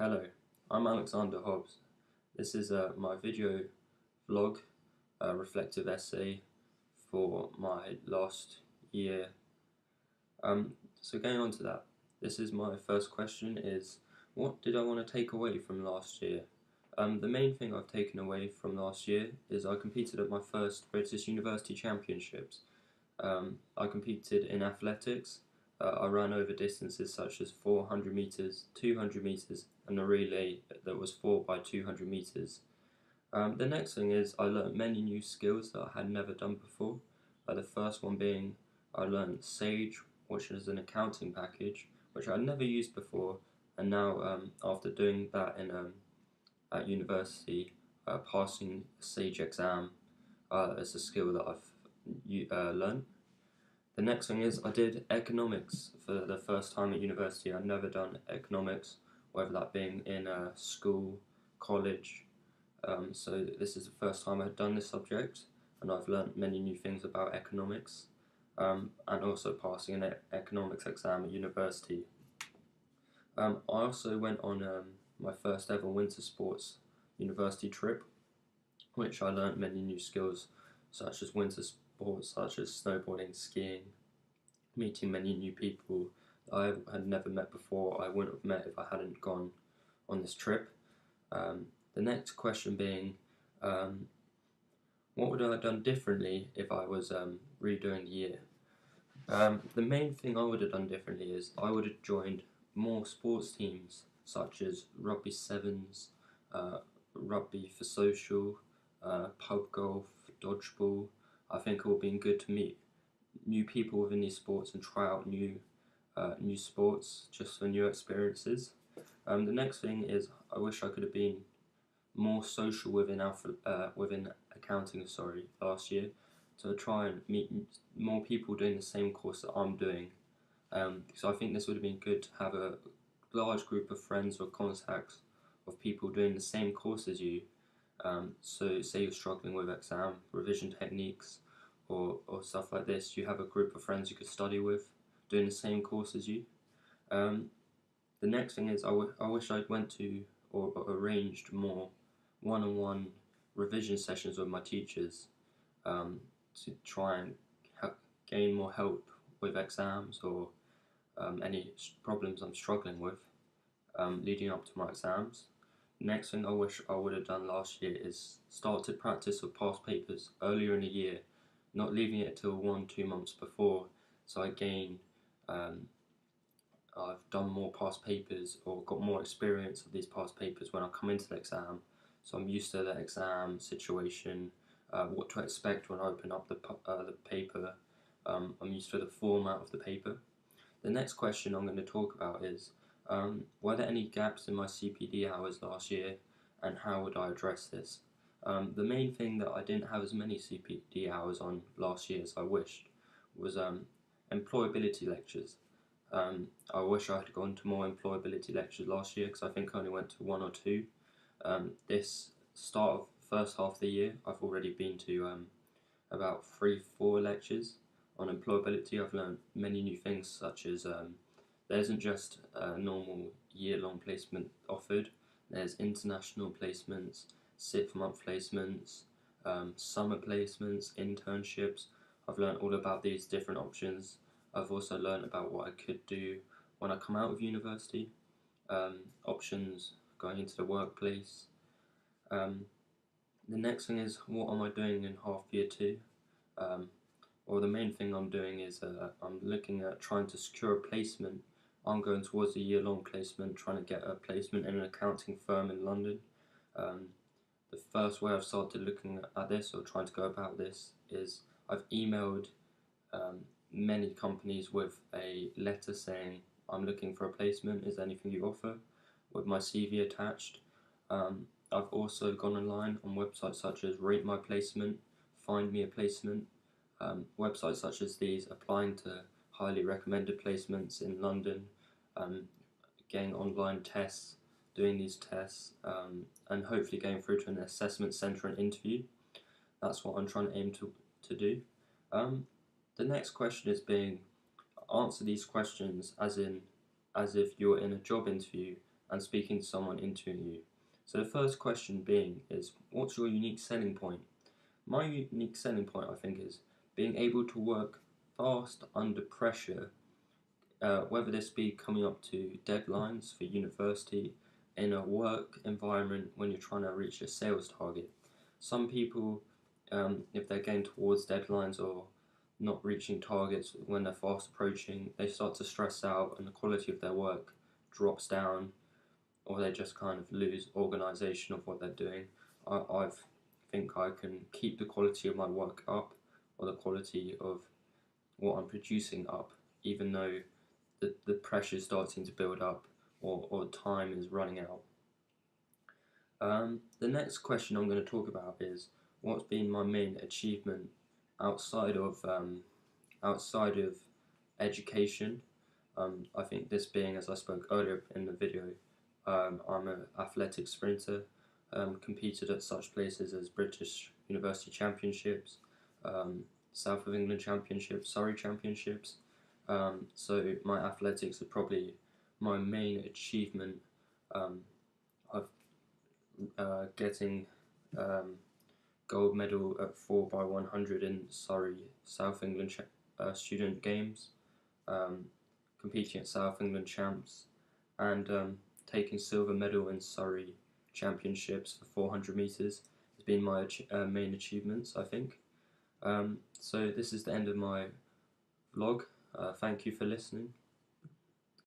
Hello, I'm Alexander Hobbs. This is my video vlog, reflective essay for my last year. So going on to that, this is my first question is, what did I want to take away from last year? The main thing I've taken away from last year is I competed at my first British University Championships. I competed in athletics. I ran over distances such as 400 metres, 200 metres, and a relay that was 4 by 200 metres. The next thing is I learnt many new skills that I had never done before. The first one being I learnt Sage, which is an accounting package, which I'd never used before, and now after doing that at university, passing a Sage exam is a skill that I've learnt. The next thing is I did economics for the first time at university. I'd never done economics, whether that being in school, college. So this is the first time I'd done this subject, and I've learnt many new things about economics, and also passing an economics exam at university. I also went on my first ever winter sports university trip, which I learnt many new skills such as winter sports such as snowboarding, skiing, meeting many new people that I had never met before. I wouldn't have met if I hadn't gone on this trip. The next question being, what would I have done differently if I was redoing the year? The main thing I would have done differently is I would have joined more sports teams such as rugby sevens, rugby for social, pub golf, dodgeball. I think it would have been good to meet new people within these sports and try out new sports just for new experiences. The next thing is I wish I could have been more social within accounting last year, to try and meet more people doing the same course that I'm doing. So I think this would have been good to have a large group of friends or contacts of people doing the same course as you. So say you're struggling with exam revision techniques or stuff like this, you have a group of friends you could study with doing the same course as you. The next thing is I wish I'd went to or arranged more one-on-one revision sessions with my teachers, to try and gain more help with exams or any problems I'm struggling with leading up to my exams. Next thing I wish I would have done last year is started practice with past papers earlier in the year, not leaving it till 1-2 months before, so I've done more past papers or got more experience of these past papers when I come into the exam, so I'm used to the exam situation, what to expect when I open up the paper. I'm used to the format of the paper. The next question I'm going to talk about is, were there any gaps in my CPD hours last year, and how would I address this? The main thing that I didn't have as many CPD hours on last year as I wished was employability lectures. I wish I had gone to more employability lectures last year, because I think I only went to 1 or 2. This start of first half of the year, I've already been to about 3-4 lectures on employability. I've learned many new things, such as there isn't just a normal year-long placement offered. There's international placements, 6-month placements, summer placements, internships. I've learned all about these different options. I've also learned about what I could do when I come out of university, options going into the workplace. The next thing is, what am I doing in half year 2? Well, the main thing I'm doing is I'm looking at trying to secure a placement. I'm going towards a year-long placement, trying to get a placement in an accounting firm in London. The first way I've started looking at this, or trying to go about this, is I've emailed many companies with a letter saying, I'm looking for a placement, is there anything you offer, with my CV attached. I've also gone online on websites such as Rate My Placement, Find Me a Placement, websites such as these, applying to highly recommended placements in London, getting online tests, doing these tests, and hopefully going through to an assessment centre and interview. That's what I'm trying to aim to do. The next question is being, answer these questions as if you're in a job interview and speaking to someone interviewing you. So the first question being is, what's your unique selling point? My unique selling point, I think, is being able to work fast under pressure, whether this be coming up to deadlines for university, in a work environment when you're trying to reach a sales target. Some people, if they're getting towards deadlines or not reaching targets when they're fast approaching, they start to stress out and the quality of their work drops down, or they just kind of lose organization of what they're doing. I think I can keep the quality of my work up, or the quality of what I'm producing up, even though the pressure is starting to build up, or time is running out. The next question I'm going to talk about is what's been my main achievement outside of education. I think this being, as I spoke earlier in the video, I'm an athletic sprinter, competed at such places as British University Championships, South of England Championships, Surrey Championships. So my athletics are probably my main achievement. I've getting gold medal at 4x100 in Surrey South England student games, competing at South England champs, and taking silver medal in Surrey championships for 400 metres has been my main achievements, I think. So this is the end of my vlog. Thank you for listening.